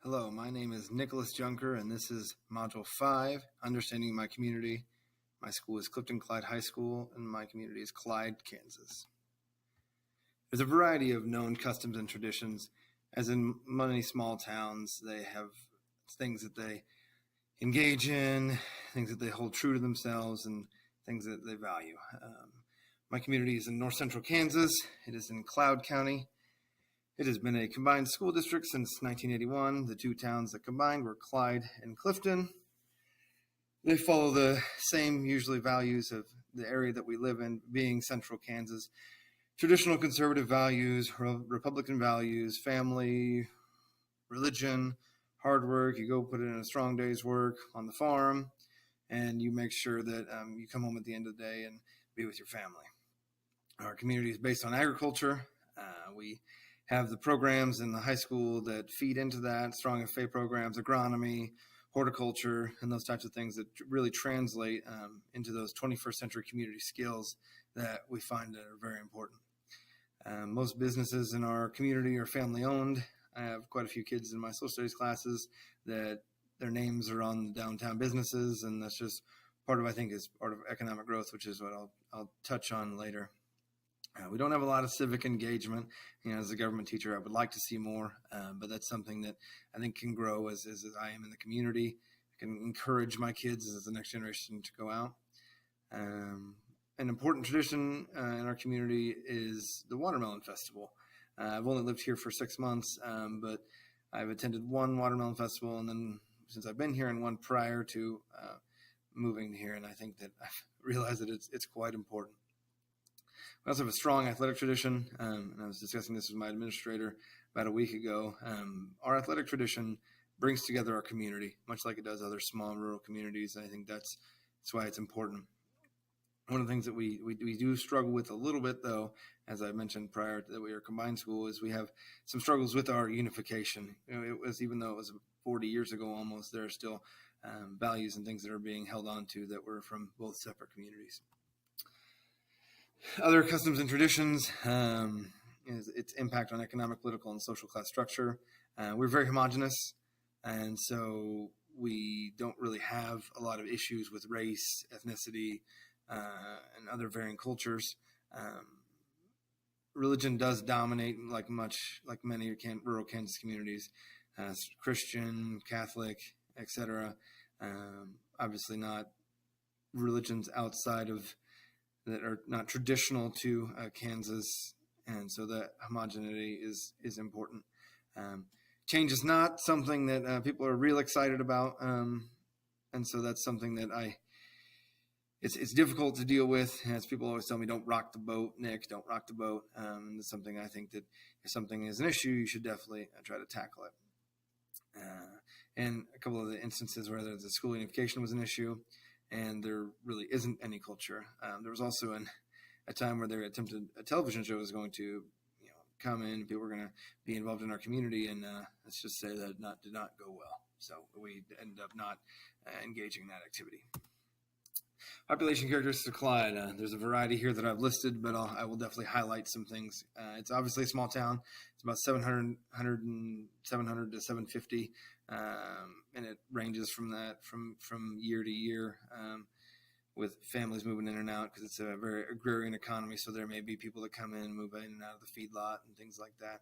Hello, my name is Nicholas Junker, and this is Module 5, Understanding My Community. My school is Clifton Clyde High School, and my community is Clyde, Kansas. There's a variety of known customs and traditions. As in many small towns, they have things that they engage in, things that they hold true to themselves, and things that they value. My community is in north central Kansas. It is in Cloud County. It has been a combined school district since 1981. The two towns that combined were Clyde and Clifton. They follow the same, usually, values of the area that we live in, being central Kansas. Traditional conservative values, Republican values, family, religion, hard work. You go put in a strong day's work on the farm, and you make sure that you come home at the end of the day and be with your family. Our community is based on agriculture. We have the programs in the high school that feed into that, strong FA programs, agronomy, horticulture, and those types of things that really translate into those 21st century community skills that we find that are very important. Most businesses in our community are family owned. I have quite a few kids in my social studies classes that their names are on the downtown businesses, and that's just part of, I think, is part of economic growth, which is what I'll touch on later. We don't have a lot of civic engagement. As a government teacher, I would like to see more, but that's something that I think can grow as I am in the community. I can encourage my kids as the next generation to go out. An important tradition in our community is the Watermelon Festival. I've only lived here for 6 months, but I've attended one Watermelon Festival, and then since I've been here, and one prior to moving here, and I think that I've realized that it's quite important. We also have a strong athletic tradition, and I was discussing this with my administrator about a week ago. Our athletic tradition brings together our community, much like it does other small rural communities. I think that's why it's important. One of the things that we do struggle with a little bit, though, as I mentioned prior that we are a combined school, is we have some struggles with our unification. It was, even though it was 40 years ago almost, there are still values and things that are being held on to that were from both separate communities. Other customs and traditions is its impact on economic, political, and social class structure. We're very homogenous, and so we don't really have a lot of issues with race, ethnicity, and other varying cultures. Religion does dominate, like many rural Kansas communities, Christian, Catholic, etc. Obviously not religions outside of that are not traditional to Kansas, and so that homogeneity is important. Change is not something that people are real excited about, and so that's something that it's difficult to deal with. As people always tell me, don't rock the boat, Nick, don't rock the boat. It's something I think that if something is an issue, you should definitely try to tackle it. And a couple of the instances where the school unification was an issue, and there really isn't any culture. There was also a time where they attempted a television show was going to come in, people were going to be involved in our community, and let's just say that did not go well. So we ended up not engaging in that activity. Population characteristics of Clyde. There's a variety here that I've listed, but I will definitely highlight some things. It's obviously a small town. It's about 700 to 750, and it ranges from that from year to year, with families moving in and out, because it's a very agrarian economy. So there may be people that come in and move in and out of the feedlot and things like that.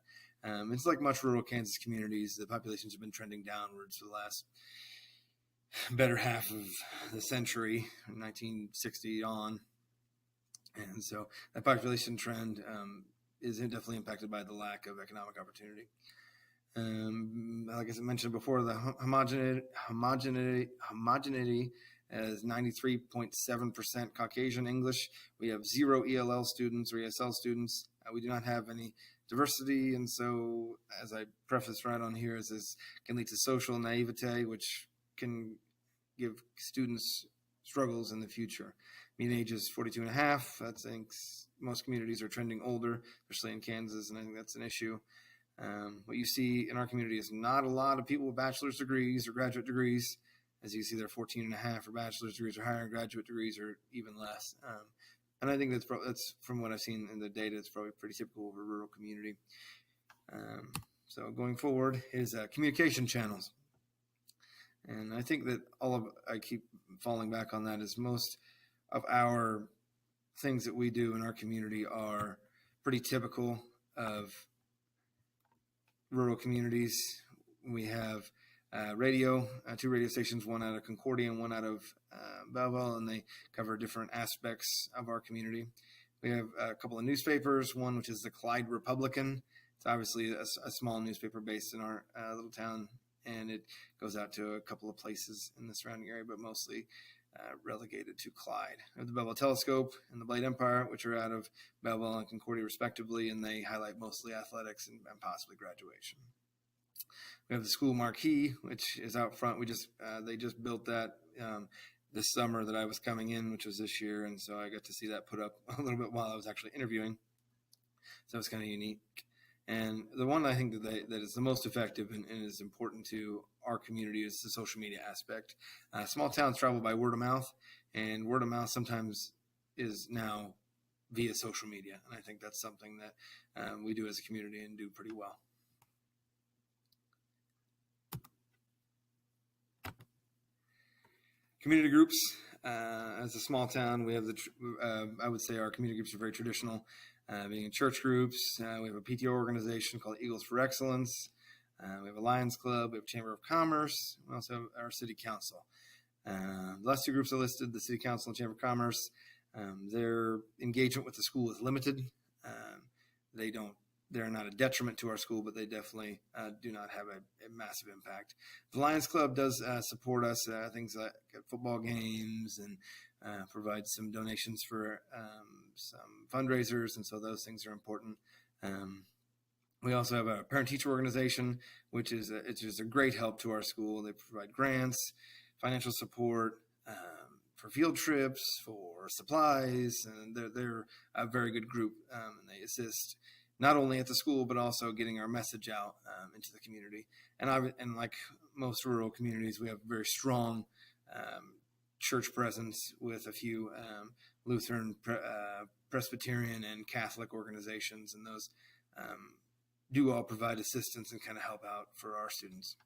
It's like much rural Kansas communities. The populations have been trending downwards for the last better half of the century, 1960 on. And so that population trend is definitely impacted by the lack of economic opportunity. Like I mentioned before, the homogeneity is 93.7% Caucasian English. We have 0 ELL students or ESL students. We do not have any diversity, and so, as I preface right on here, this can lead to social naivete, which can give students struggles in the future. Mean age is 42 and a half. I think most communities are trending older, especially in Kansas, and I think that's an issue. What you see in our community is not a lot of people with bachelor's degrees or graduate degrees. As you see, there are 14 and a half for bachelor's degrees or higher, and graduate degrees are even less. And I think that's from what I've seen in the data, it's probably pretty typical of a rural community. So going forward is communication channels. And I think that I keep falling back on that, is most of our things that we do in our community are pretty typical of rural communities. We have radio, 2 radio stations, one out of Concordia and one out of Belleville, and they cover different aspects of our community. We have a couple of newspapers, one which is the Clyde Republican. It's obviously a small newspaper based in our little town, and it goes out to a couple of places in the surrounding area, but mostly relegated to Clyde. We have the Belleville Telescope and the Blade Empire, which are out of Belleville and Concordia respectively, and they highlight mostly athletics and possibly graduation. We have the School Marquee, which is out front. They just built that this summer that I was coming in, which was this year, and so I got to see that put up a little bit while I was actually interviewing. So it's kind of unique. And the one I think that is the most effective and is important to our community is the social media aspect. Small towns travel by word of mouth, and word of mouth sometimes is now via social media. And I think that's something that we do as a community and do pretty well. Community groups. As a small town, we have I would say our community groups are very traditional. Being in church groups, we have a PTO organization called Eagles for Excellence. We have a Lions Club. We have a Chamber of Commerce. We also have our City Council. The last 2 groups are listed, the City Council and Chamber of Commerce. Their engagement with the school is limited. They're not a detriment to our school, but they definitely do not have a massive impact. The Lions Club does support us, things like football games, and provide some donations for some fundraisers, and so those things are important. We also have a parent-teacher organization, which is a great help to our school. They provide grants, financial support for field trips, for supplies, and they're a very good group, and they assist not only at the school, but also getting our message out into the community. And like most rural communities, we have very strong church presence with a few Lutheran, Presbyterian, and Catholic organizations, and those do all provide assistance and kind of help out for our students.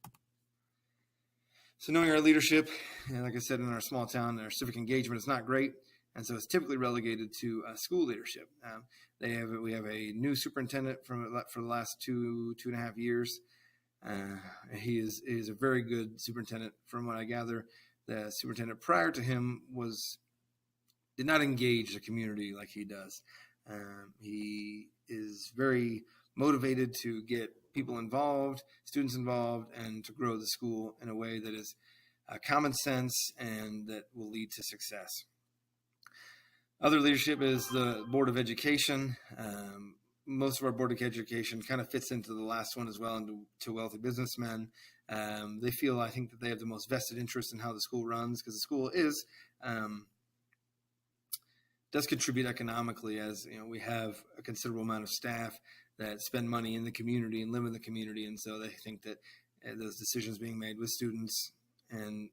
So knowing our leadership, and like I said, in our small town, our civic engagement is not great, and so it's typically relegated to school leadership. We have a new superintendent for the last 2.5 years. He is a very good superintendent, from what I gather. The superintendent prior to him did not engage the community like he does. He is very motivated to get people involved, students involved, and to grow the school in a way that is common sense and that will lead to success. Other leadership is the Board of Education. Most of our Board of Education kind of fits into the last one as well, and to wealthy businessmen. They feel, I think, that they have the most vested interest in how the school runs, because the school does contribute economically, as you know, we have a considerable amount of staff that spend money in the community and live in the community, and so they think that those decisions being made with students and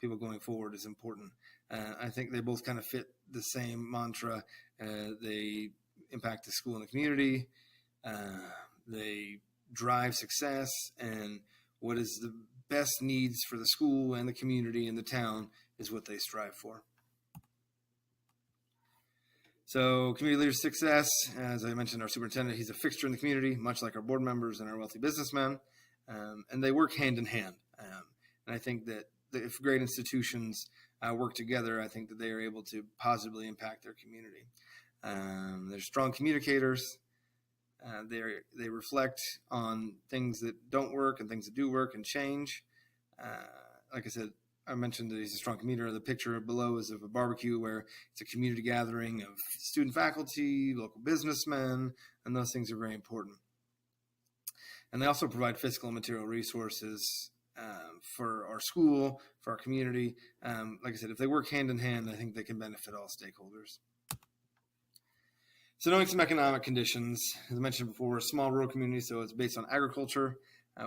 people going forward is important. I think they both kind of fit the same mantra. They impact the school and the community. They drive success, and what is the best needs for the school and the community and the town is what they strive for. So community leader success, as I mentioned, our superintendent, he's a fixture in the community, much like our board members and our wealthy businessmen, and they work hand in hand. And I think that if great institutions work together, I think that they are able to positively impact their community. They're strong communicators. They reflect on things that don't work and things that do work and change. Like I said, I mentioned that he's a strong communicator. The picture below is of a barbecue where it's a community gathering of student faculty, local businessmen, and those things are very important. And they also provide physical and material resources for our school, for our community. Like I said, if they work hand in hand, I think they can benefit all stakeholders. So knowing some economic conditions, as I mentioned before, we're a small rural community, so it's based on agriculture.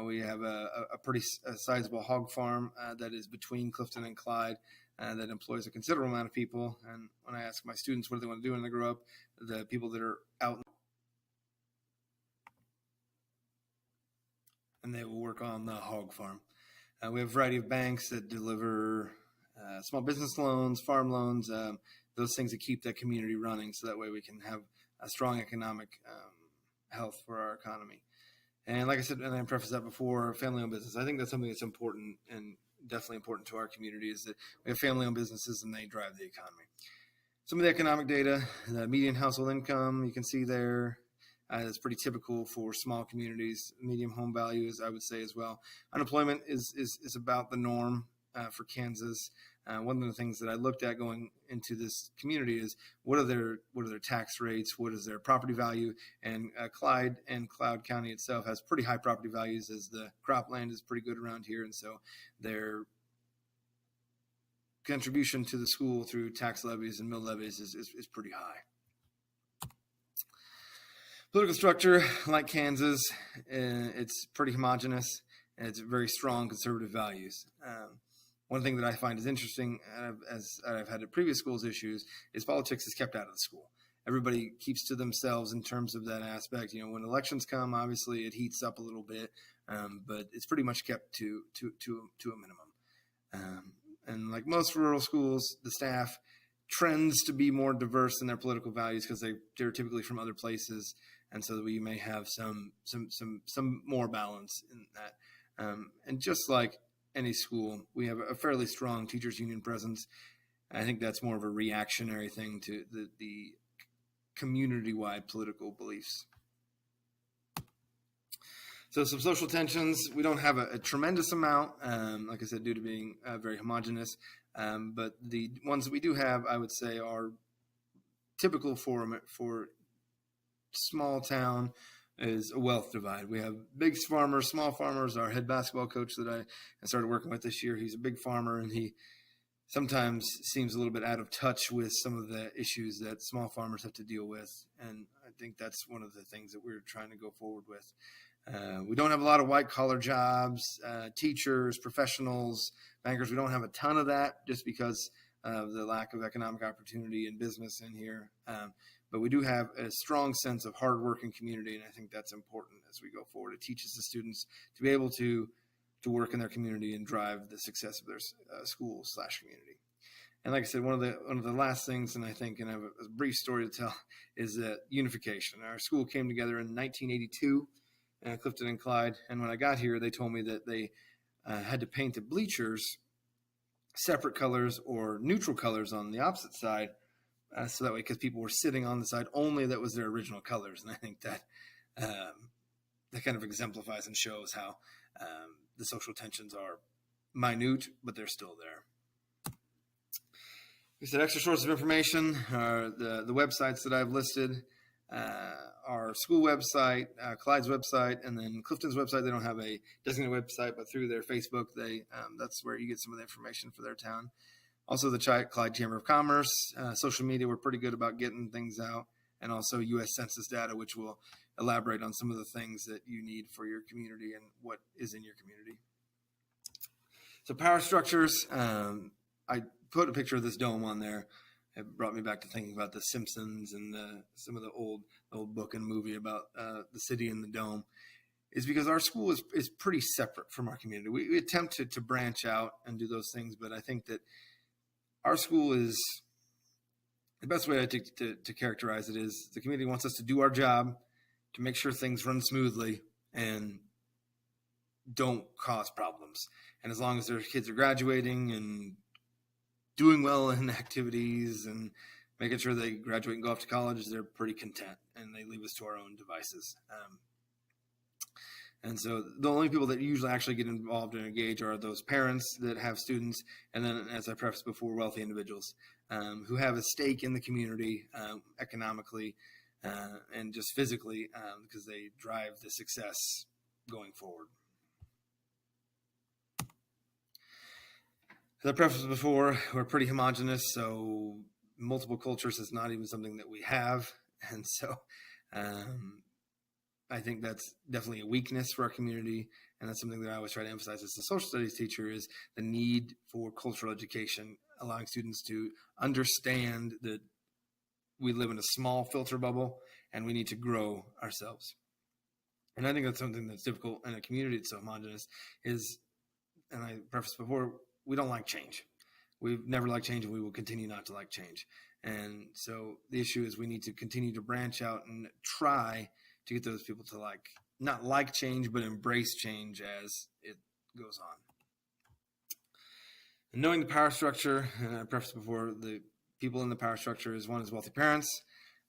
We have a pretty sizable hog farm that is between Clifton and Clyde that employs a considerable amount of people. And when I ask my students what do they want to do when they grow up, the people that are out and they will work on the hog farm. We have a variety of banks that deliver small business loans, farm loans, those things that keep that community running, so that way we can have a strong economic health for our economy. And like I said, and I prefaced that before, family-owned business. I think that's something that's important and definitely important to our community, is that we have family-owned businesses and they drive the economy. Some of the economic data, the median household income, you can see there. It's pretty typical for small communities. Medium home values, I would say as well. Unemployment is about the norm for Kansas. One of the things that I looked at going into this community is what are their tax rates, what is their property value, and Clyde and Cloud County itself has pretty high property values, as the cropland is pretty good around here, and so their contribution to the school through tax levies and mill levies is pretty high. Political structure, like Kansas, it's pretty homogenous, and it's very strong conservative values. One thing that I find is interesting, as I've had at previous schools issues, is politics is kept out of the school. Everybody keeps to themselves in terms of that aspect. You know, when elections come, obviously it heats up a little bit, but it's pretty much kept to a minimum. And like most rural schools, the staff trends to be more diverse in their political values because they're typically from other places, and so we may have some more balance in that. And just like any school, we have a fairly strong teachers union presence. I think that's more of a reactionary thing to the community-wide political beliefs. So some social tensions, we don't have a tremendous amount, like I said, due to being very homogenous. But the ones that we do have, I would say, are typical for small town is a wealth divide. We have big farmers, small farmers. Our head basketball coach that I started working with this year, he's a big farmer, and he sometimes seems a little bit out of touch with some of the issues that small farmers have to deal with. And I think that's one of the things that we're trying to go forward with. We don't have a lot of white collar jobs, teachers, professionals, bankers. We don't have a ton of that just because of the lack of economic opportunity and business in here. But we do have a strong sense of hardworking community, and I think that's important as we go forward. It teaches the students to be able to work in their community and drive the success of their school/community. And like I said, one of the last things, and I think, and I have a brief story to tell, is that unification. Our school came together in 1982, Clifton and Clyde, and when I got here, they told me that they had to paint the bleachers separate colors or neutral colors on the opposite side, so that way, because people were sitting on the side only that was their original colors. And I think that that kind of exemplifies and shows how the social tensions are minute, but they're still there. We said extra sources of information are the websites that I've listed, our school website, Clyde's website, and then Clifton's website. They don't have a designated website, but through their Facebook, that's where you get some of the information for their town. Also, the Clyde Chamber of Commerce, social media, we're pretty good about getting things out, and also U.S. Census data, which will elaborate on some of the things that you need for your community and what is in your community. So power structures, I put a picture of this dome on there. It brought me back to thinking about The Simpsons and some of the old book and movie about the city and the dome. Is because our school is pretty separate from our community. We attempt to branch out and do those things, but I think that our school is the best way I think to characterize it is the community wants us to do our job, to make sure things run smoothly and don't cause problems. And as long as their kids are graduating and doing well in activities and making sure they graduate and go off to college, they're pretty content, and they leave us to our own devices. And so the only people that usually actually get involved and engage are those parents that have students, and then, as I prefaced before, wealthy individuals who have a stake in the community economically and just physically because they drive the success going forward. As I prefaced before, we're pretty homogenous, so multiple cultures is not even something that we have, and so I think that's definitely a weakness for our community, and that's something that I always try to emphasize as a social studies teacher is the need for cultural education, allowing students to understand that we live in a small filter bubble and we need to grow ourselves. And I think that's something that's difficult in a community that's so homogenous is, and I prefaced before, we don't like change. We've never liked change, and we will continue not to like change. And so the issue is we need to continue to branch out and try to get those people to not like change, but embrace change as it goes on. And knowing the power structure, and I prefaced before, the people in the power structure is one is wealthy parents.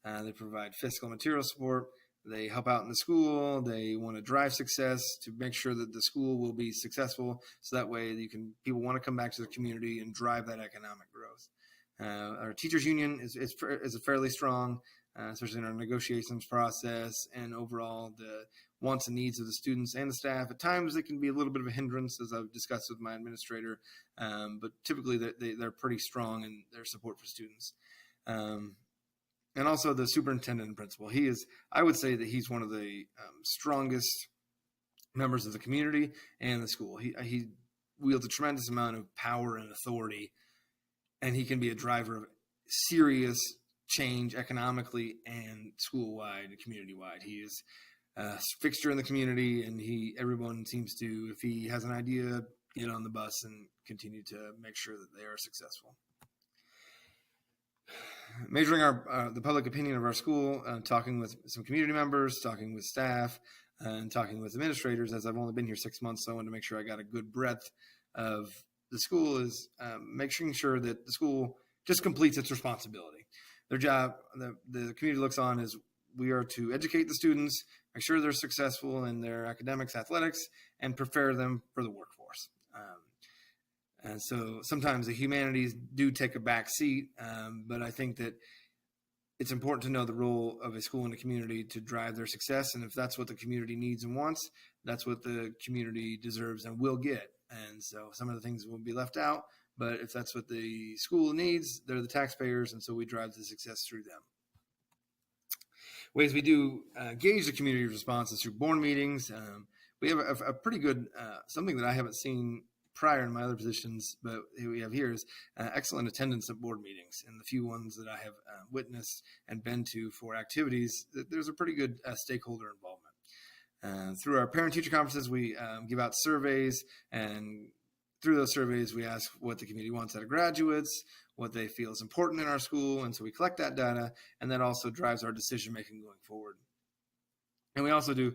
They provide fiscal and material support. They help out in the school. They want to drive success to make sure that the school will be successful. So that way people want to come back to the community and drive that economic growth. Our teachers union is fairly strong, especially in our negotiations process and overall the wants and needs of the students and the staff. At times it can be a little bit of a hindrance, as I've discussed with my administrator, but typically they're pretty strong in their support for students. And also the superintendent and principal. I would say that he's one of the strongest members of the community and the school. He wields a tremendous amount of power and authority, and he can be a driver of serious change economically and school-wide and community-wide. He is a fixture in the community, and everyone seems to, if he has an idea, get on the bus and continue to make sure that they are successful. Measuring the public opinion of our school, talking with some community members, talking with staff, and talking with administrators, as I've only been here 6 months, so I wanted to make sure I got a good breadth of the school, is making sure that the school just completes its responsibility. Their job, the community looks on as we are to educate the students, make sure they're successful in their academics, athletics, and prepare them for the workforce. And so sometimes the humanities do take a back seat, but I think that it's important to know the role of a school in the community to drive their success. And if that's what the community needs and wants, that's what the community deserves and will get. And so some of the things will be left out, but if that's what the school needs, they're the taxpayers, and so we drive the success through them. Ways we do gauge the community's responses through board meetings. We have a pretty good, something that I haven't seen prior in my other positions, but we have here is excellent attendance at board meetings. And the few ones that I have witnessed and been to for activities, there's a pretty good stakeholder involvement. Through our parent-teacher conferences, we give out surveys, and through those surveys, we ask what the community wants out of graduates, what they feel is important in our school, and so we collect that data, and that also drives our decision-making going forward. And we also do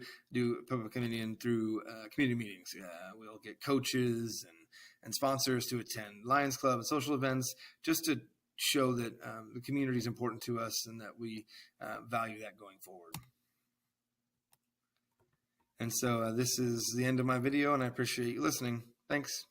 public opinion through community meetings. We'll get coaches and sponsors to attend Lions Club and social events, just to show that the community is important to us and that we value that going forward. And so this is the end of my video, and I appreciate you listening. Thanks.